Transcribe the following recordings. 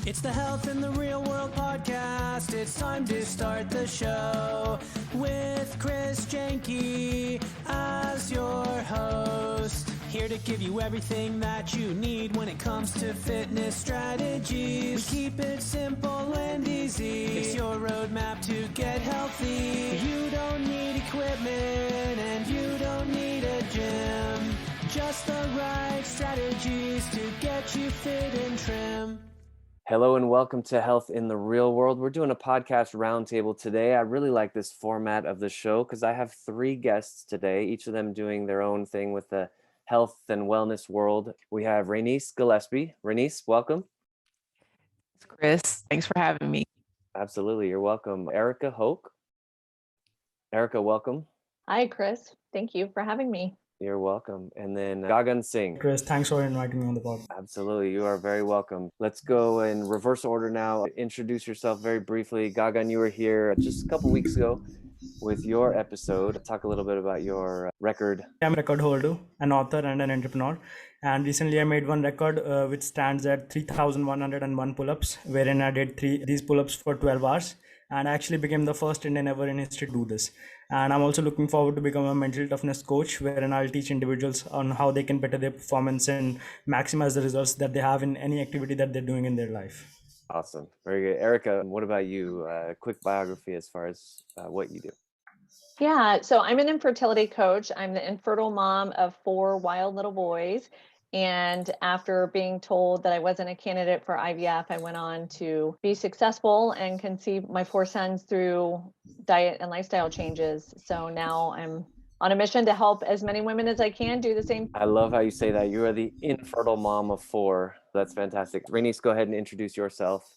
It's the Health in the Real World podcast. It's time to start the show with Chris Janke as your host. Here to give you everything that you need when it comes to fitness strategies. We keep it simple and easy. It's your roadmap to get healthy. You don't need equipment and you don't need a gym. Just the right strategies to get you fit and trim. Hello and welcome to Health in the Real World. We're doing a podcast roundtable today. I really like this format of the show because I have three guests today, each of them doing their own thing with the health and wellness world. We have Renice Gillespie. Renice, welcome. Chris, thanks for having me. Absolutely, you're welcome. Erica Hoke. Erica, welcome. Hi, Chris. Thank you for having me. You're welcome. And then Gagan Singh. Chris, thanks for inviting me on the pod. Absolutely, you are very welcome. Let's go in reverse order now. Introduce yourself very briefly. Gagan, you were here just a couple weeks ago with your episode. Talk a little bit about your record. I'm a record holder, an author, and an entrepreneur. And recently I made one record which stands at 3,101 pull-ups, wherein I did these pull-ups for 12 hours. And I actually became the first Indian ever in history to do this. And I'm also looking forward to become a mental toughness coach, wherein I'll teach individuals on how they can better their performance and maximize the results that they have in any activity that they're doing in their life. Awesome. Very good. Erica, what about you? Quick biography as far as what you do. Yeah, so I'm an infertility coach. I'm the infertile mom of 4 wild little boys. And after being told that I wasn't a candidate for IVF, I went on to be successful and conceive my 4 sons through diet and lifestyle changes. So now I'm on a mission to help as many women as I can do the same. I love how you say that. You are the infertile mom of 4. That's fantastic. Renice, go ahead and introduce yourself.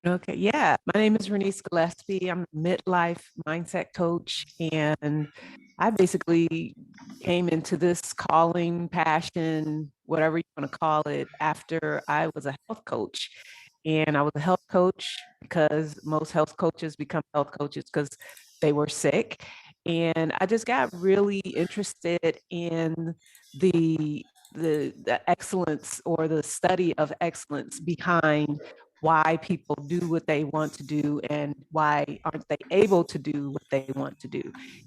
Okay, yeah. My name is Renice Gillespie. I'm a midlife mindset coach, and I basically came into this calling, passion, whatever you want to call it, after I was a health coach. And I was a health coach because most health coaches become health coaches because they were sick. And I just got really interested in the excellence or the study of excellence behind why people do what they want to do and why aren't they able to do what they want to do,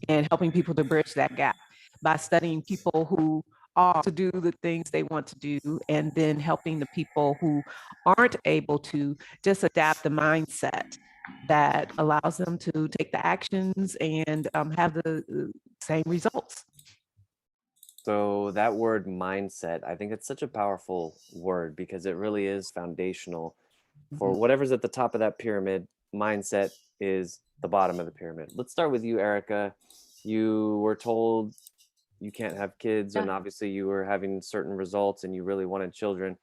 and helping people to bridge that gap by studying people who are to do the things they want to do, and then helping the people who aren't able to just adapt the mindset that allows them to take the actions and have the same results. So that word mindset, I think it's such a powerful word because it really is foundational for whatever's at the top of that pyramid. Mindset is the bottom of the pyramid. Let's start with you, Erica. You were told you can't have kids, and obviously you were having certain results and you really wanted children.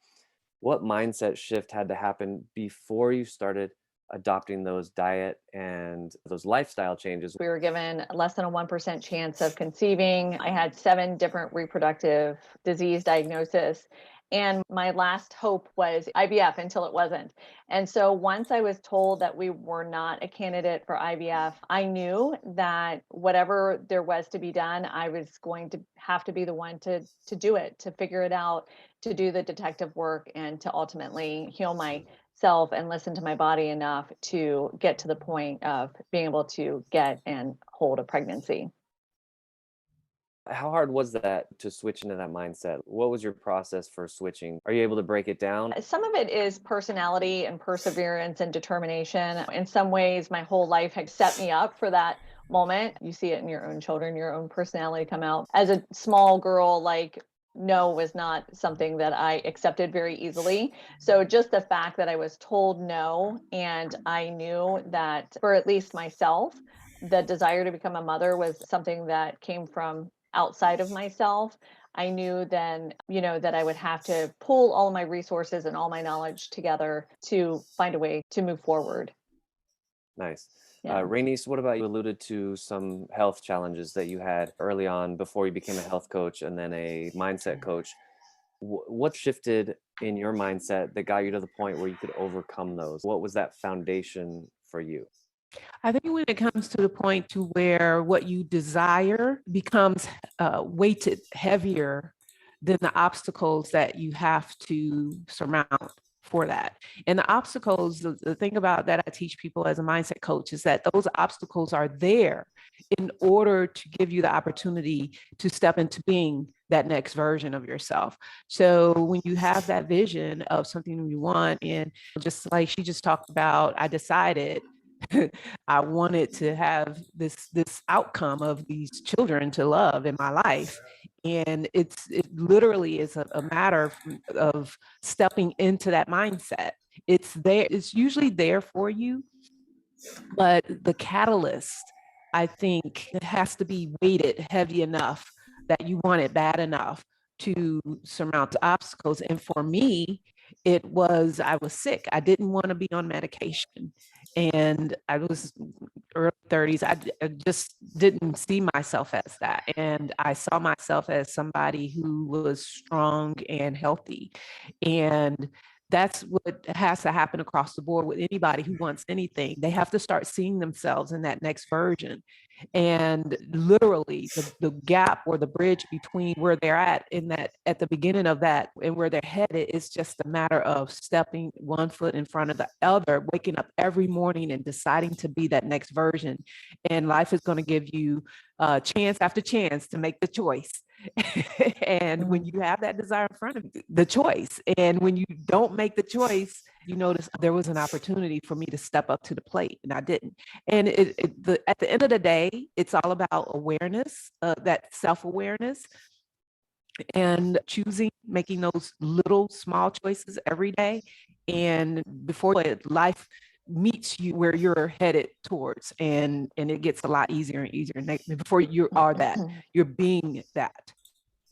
What mindset shift had to happen before you started adopting those diet and those lifestyle changes? We were given less than a 1% chance of conceiving. I had 7 different reproductive disease diagnoses. And my last hope was IVF until it wasn't. And so once I was told that we were not a candidate for IVF, I knew that whatever there was to be done, I was going to have to be the one to do it, to figure it out, to do the detective work, and to ultimately heal myself and listen to my body enough to get to the point of being able to get and hold a pregnancy. How hard was that to switch into that mindset? What was your process for switching? Are you able to break it down? Some of it is personality and perseverance and determination. In some ways, my whole life had set me up for that moment. You see it in your own children, your own personality come out. As a small girl, no was not something that I accepted very easily. So just the fact that I was told no, and I knew that for at least myself, the desire to become a mother was something that came from outside of myself. I knew then, that I would have to pull all my resources and all my knowledge together to find a way to move forward. Nice. Yeah. Renice, what about you? Alluded to some health challenges that you had early on before you became a health coach and then a mindset coach. What shifted in your mindset that got you to the point where you could overcome those? What was that foundation for you? I think when it comes to the point to where what you desire becomes weighted heavier than the obstacles that you have to surmount for that. And the obstacles, the thing about that I teach people as a mindset coach is that those obstacles are there in order to give you the opportunity to step into being that next version of yourself. So when you have that vision of something you want, and just like she just talked about, I decided I wanted to have this outcome of these children to love in my life. And it literally is a matter of stepping into that mindset. It's there, it's usually there for you, but the catalyst, I think, it has to be weighted heavy enough that you want it bad enough to surmount the obstacles. And for me, it was, I was sick. I didn't want to be on medication. And I was early 30s. I just didn't see myself as that. And I saw myself as somebody who was strong and healthy. And that's what has to happen across the board with anybody who wants anything. They have to start seeing themselves in that next version. And literally the gap or the bridge between where they're at in that, at the beginning of that, and where they're headed is just a matter of stepping one foot in front of the other, waking up every morning and deciding to be that next version. And life is going to give you chance after chance to make the choice. And when you have that desire in front of you, the choice, and when you don't make the choice, you notice there was an opportunity for me to step up to the plate, and I didn't. And at the end of the day, it's all about awareness, that self-awareness, and choosing, making those little small choices every day. And before life meets you where you're headed towards, and it gets a lot easier and easier. And before you are that, you're being that,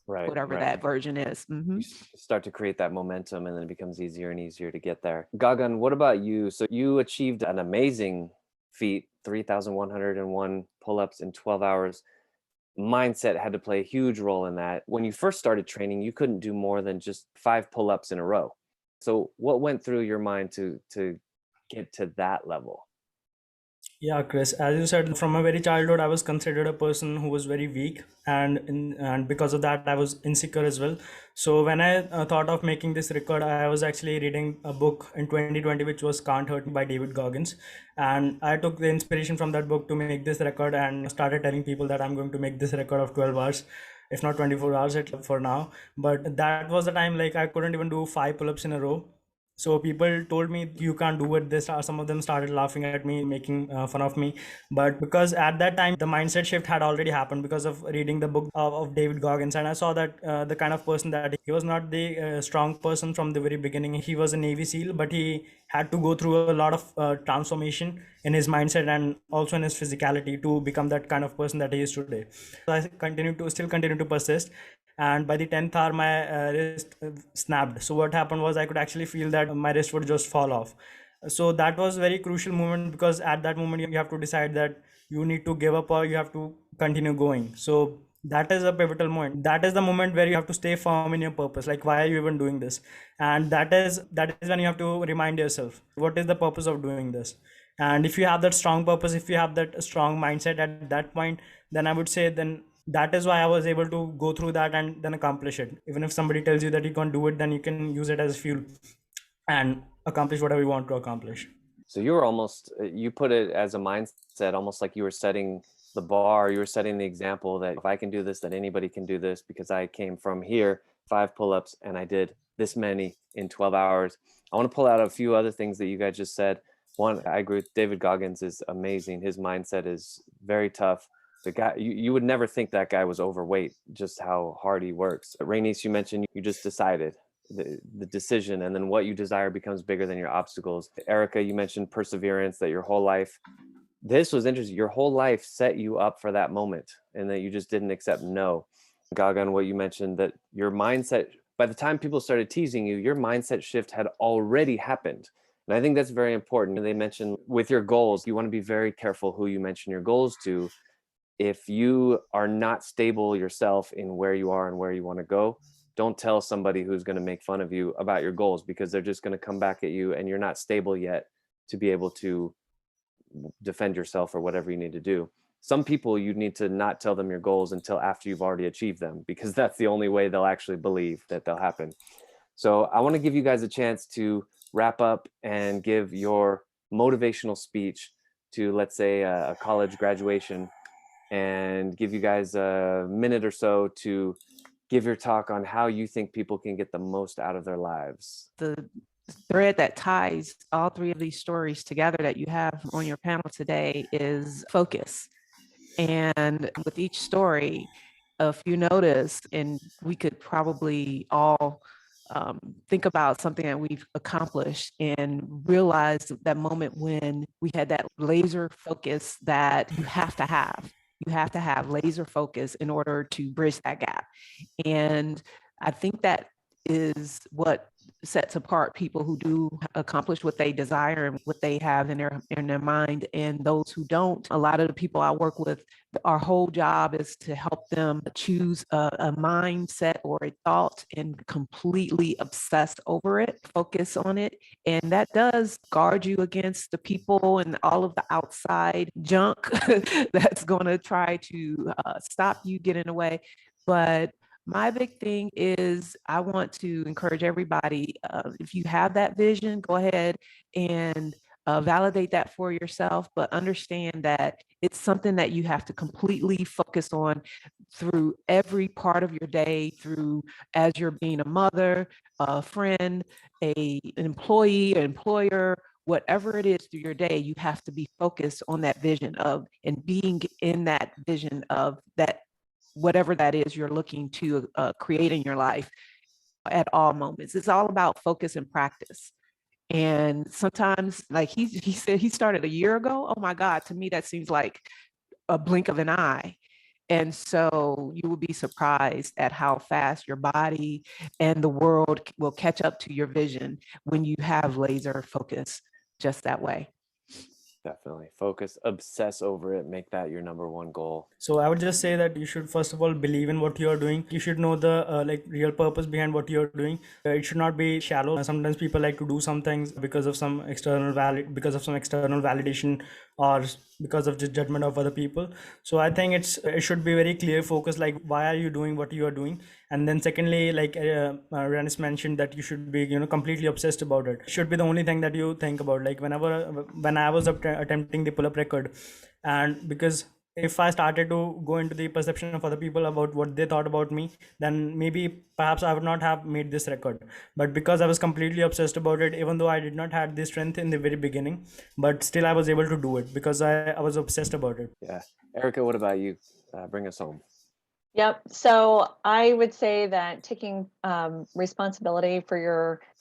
Right. whatever that version is. You start to create that momentum, and then it becomes easier and easier to get there. Gagan, what about you? So you achieved an amazing feat, 3,101 pull-ups in 12 hours. Mindset had to play a huge role in that. When you first started training, you couldn't do more than just 5 pull-ups in a row. So what went through your mind to get to that level? Yeah, Chris, as you said, from a very childhood, I was considered a person who was very weak, and because of that, I was insecure as well. So when I thought of making this record, I was actually reading a book in 2020, which was Can't Hurt Me by David Goggins. And I took the inspiration from that book to make this record and started telling people that I'm going to make this record of 12 hours, if not 24 hours for now. But that was the time, like, I couldn't even do 5 pull-ups in a row. So people told me you can't do it. Some of them started laughing at me, making fun of me. But because at that time the mindset shift had already happened because of reading the book of David Goggins, and I saw that the kind of person that he was, not the strong person from the very beginning. He was a Navy SEAL, but he had to go through a lot of transformation in his mindset and also in his physicality to become that kind of person that he is today. So I still continue to persist. And by the 10th hour, my wrist snapped. So what happened was I could actually feel that my wrist would just fall off. So that was very crucial moment, because at that moment you have to decide that you need to give up or you have to continue going. So that is a pivotal moment. That is the moment where you have to stay firm in your purpose. Like, why are you even doing this? And that is when you have to remind yourself, what is the purpose of doing this? And if you have that strong purpose, if you have that strong mindset at that point, then I would say then that is why I was able to go through that and then accomplish it. Even if somebody tells you that you can't do it, then you can use it as fuel and accomplish whatever you want to accomplish. So you were almost, you put it as a mindset, almost like you were setting the bar, you were setting the example that if I can do this, then anybody can do this, because I came from here, 5 pull-ups, and I did this many in 12 hours. I want to pull out a few other things that you guys just said. One, I agree with David Goggins is amazing. His mindset is very tough. The guy, you would never think that guy was overweight, just how hard he works. Rainice, you mentioned you just decided the decision, and then what you desire becomes bigger than your obstacles. Erica, you mentioned perseverance, that your whole life, this was interesting, your whole life set you up for that moment, and that you just didn't accept no. Gagan, what you mentioned, that your mindset, by the time people started teasing you, your mindset shift had already happened. And I think that's very important. And they mentioned with your goals, you want to be very careful who you mention your goals to. If you are not stable yourself in where you are and where you want to go, don't tell somebody who's going to make fun of you about your goals, because they're just going to come back at you and you're not stable yet to be able to defend yourself or whatever you need to do. Some people, you need to not tell them your goals until after you've already achieved them, because that's the only way they'll actually believe that they'll happen. So I want to give you guys a chance to wrap up and give your motivational speech to, let's say, a college graduation, and give you guys a minute or so to give your talk on how you think people can get the most out of their lives. The thread that ties all three of these stories together that you have on your panel today is focus. And with each story, if you notice, and we could probably all think about something that we've accomplished and realize that moment when we had that laser focus that you have to have. You have to have laser focus in order to bridge that gap. And I think that is what sets apart people who do accomplish what they desire and what they have in their mind, and those who don't. A lot of the people I work with, our whole job is to help them choose a mindset or a thought and completely obsess over it, focus on it. And that does guard you against the people and all of the outside junk that's going to try to stop you, get in the way. But my big thing is I want to encourage everybody, if you have that vision, go ahead and validate that for yourself, but understand that it's something that you have to completely focus on through every part of your day, through as you're being a mother, a friend, an employee, an employer, whatever it is through your day, you have to be focused on that vision of, and being in that vision of that, whatever that is you're looking to create in your life at all moments. It's all about focus and practice. And sometimes, like he said, he started a year ago. Oh my God, to me, that seems like a blink of an eye. And so you will be surprised at how fast your body and the world will catch up to your vision when you have laser focus just that way. Definitely focus, obsess over it, make that your number one goal. So I would just say that you should first of all believe in what you're doing. You should know the like real purpose behind what you're doing. It should not be shallow. Sometimes people like to do some things because of some external validation, or because of just judgment of other people. So I think it should be very clear focus, like why are you doing what you are doing. And then secondly, like Ranis mentioned, that you should be completely obsessed about it. It should be the only thing that you think about. Like when I was attempting the pull-up record, and because if I started to go into the perception of other people about what they thought about me, then maybe perhaps I would not have made this record. But because I was completely obsessed about it, even though I did not have the strength in the very beginning, but still I was able to do it because I was obsessed about it. Yeah. Erica, what about you? Bring us home. Yep. So I would say that taking responsibility for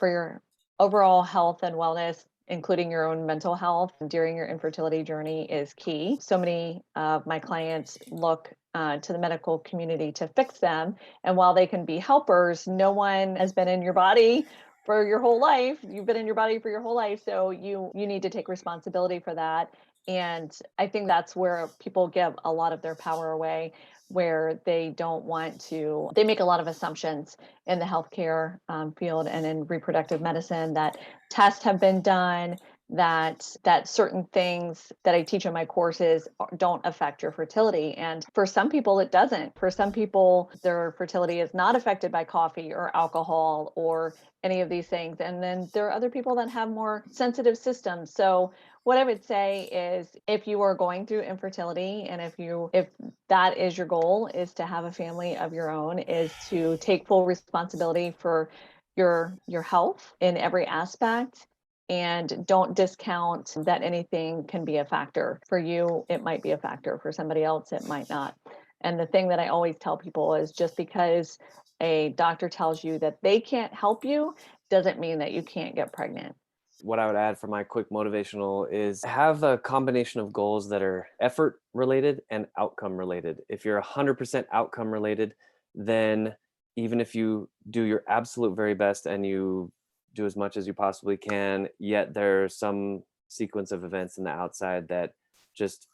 your overall health and wellness, including your own mental health during your infertility journey, is key. So many of my clients look to the medical community to fix them. And while they can be helpers, no one has been in your body for your whole life. You've been in your body for your whole life. So you need to take responsibility for that. And I think that's where people give a lot of their power away, where they don't want to, they make a lot of assumptions in the healthcare field and in reproductive medicine, that tests have been done, that certain things that I teach in my courses don't affect your fertility. And for some people, it doesn't. For some people, their fertility is not affected by coffee or alcohol or any of these things. And then there are other people that have more sensitive systems. So what I would say is, if you are going through infertility, and if that is your goal, is to have a family of your own, is to take full responsibility for your health in every aspect, and don't discount that anything can be a factor. For you, it might be a factor. For somebody else, it might not. And the thing that I always tell people is, just because a doctor tells you that they can't help you doesn't mean that you can't get pregnant. What I would add for my quick motivational is have a combination of goals that are effort related and outcome related. If you're 100% outcome related, then even if you do your absolute very best and you do as much as you possibly can, yet there's some sequence of events in the outside that just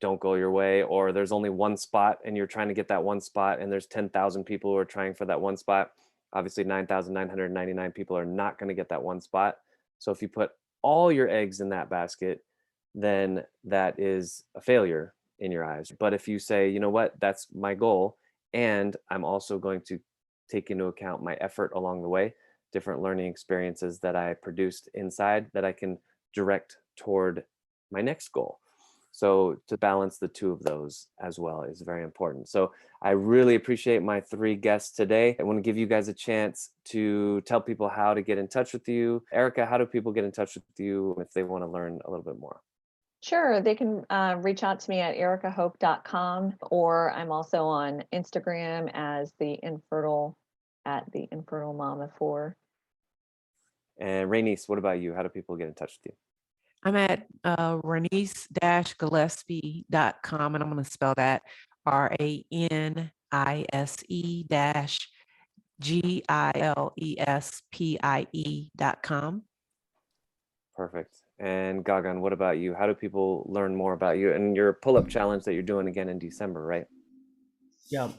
don't go your way, or there's only one spot and you're trying to get that one spot and there's 10,000 people who are trying for that one spot. Obviously 9,999 people are not going to get that one spot. So if you put all your eggs in that basket, then that is a failure in your eyes. But if you say, you know what, that's my goal, and I'm also going to take into account my effort along the way, different learning experiences that I produced inside that I can direct toward my next goal. So to balance the two of those as well is very important. So I really appreciate my 3 guests today. I want to give you guys a chance to tell people how to get in touch with you. Erica, how do people get in touch with you if they want to learn a little bit more? Sure, they can reach out to me at ericahope.com, or I'm also on Instagram as the infertile mom of 4. And Rainice, what about you? How do people get in touch with you? I'm at Ranice-Gillespie.com, and I'm going to spell that RANISE-GILESPIE.com. Perfect. And Gagan, what about you? How do people learn more about you and your pull-up challenge that you're doing again in December, right? Yeah,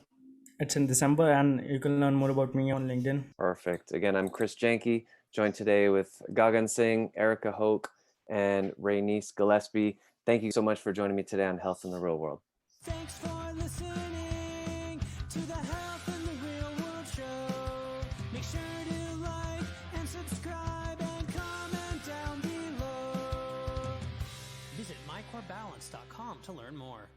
it's in December, and you can learn more about me on LinkedIn. Perfect. Again, I'm Chris Janke, joined today with Gagan Singh, Erica Hoke, and Rainice Gillespie. Thank you so much for joining me today on Health in the Real World. Thanks for listening to the Health in the Real World show. Make sure to like and subscribe and comment down below. Visit mycorebalance.com to learn more.